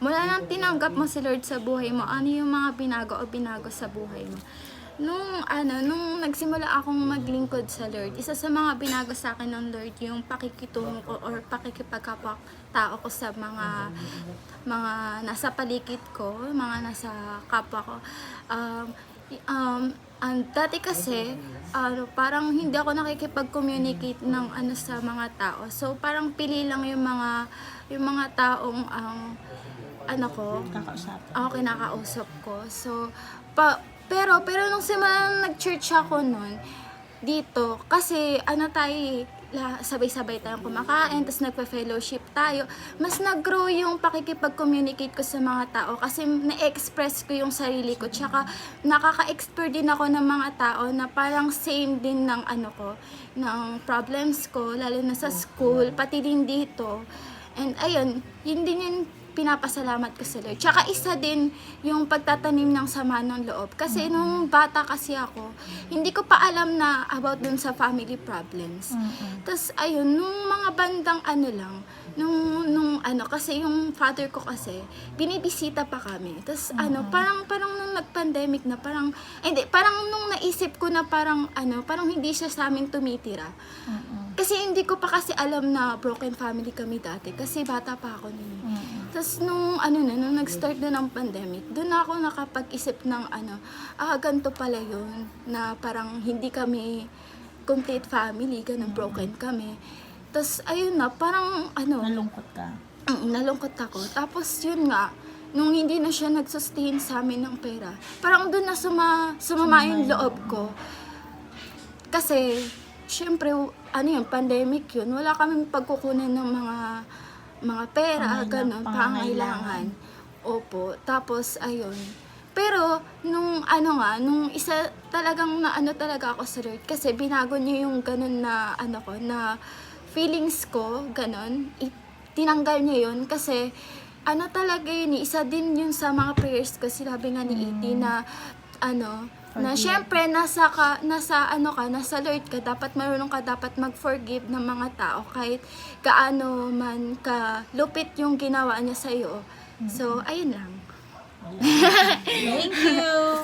Mula nang tinanggap mo si Lord sa buhay mo, ano yung mga binago sa buhay mo? Nung nagsimula akong maglingkod sa Lord, isa sa mga binago sa akin ng Lord yung pakikitungo ko or pakikipagkapwa-tao ko sa mga nasa paligid ko, mga nasa kapwa ko. Dati kasi, parang hindi ako nakikipag-communicate ng sa mga tao. So, parang pili lang yung mga taong ako kinakausap ko. So, pero nung simula nag-church ako nun, dito, kasi sabay-sabay tayong kumakain, tapos nagpa-fellowship tayo, mas nag-grow yung pakikipag-communicate ko sa mga tao kasi na-express ko yung sarili ko, tsaka nakaka-explore din ako ng mga tao na parang same din ng ng problems ko, lalo na sa school, pati din dito. And ayun, yun din yung pinapasalamat ko sa Lord. Tsaka isa din yung pagtatanim ng sama ng loob. Kasi nung bata kasi ako, hindi ko pa alam na about dun sa family problems. Tapos ayun, nung mga bandang kasi yung father ko kasi, binibisita pa kami. Tapos parang nung nag-pandemic na, parang nung naisip ko na parang hindi siya sa amin tumitira. Kasi hindi ko pa kasi alam na broken family kami dati. Kasi bata pa ako nun. Tapos nung nag-start na ng pandemic, doon ako nakapag-isip ng ganito pala yun, na parang hindi kami complete family, ganun, broken kami. Tapos ayun na, parang Nalungkot ka? nalungkot ako. Tapos yun nga, nung hindi na siya nag-sustain sa amin ng pera, parang doon na sumama yung loob ko. Kasi, syempre, pandemic yun, wala kaming pagkukunan ng mga pera, ganun, pangailangan. Opo, tapos, ayun. Pero, nung isa talagang talaga ako sa Lord, kasi binago niya yung ganun na, na feelings ko, ganun, tinanggal niya yun, kasi, talaga yun, isa din yun sa mga prayers ko, sinabi nga ni Iti na, na syempre nasa Lord ka, dapat marunong ka dapat mag-forgive ng mga tao kahit gaano man ka lupit yung ginawa niya sa iyo. So ayun lang. Thank you.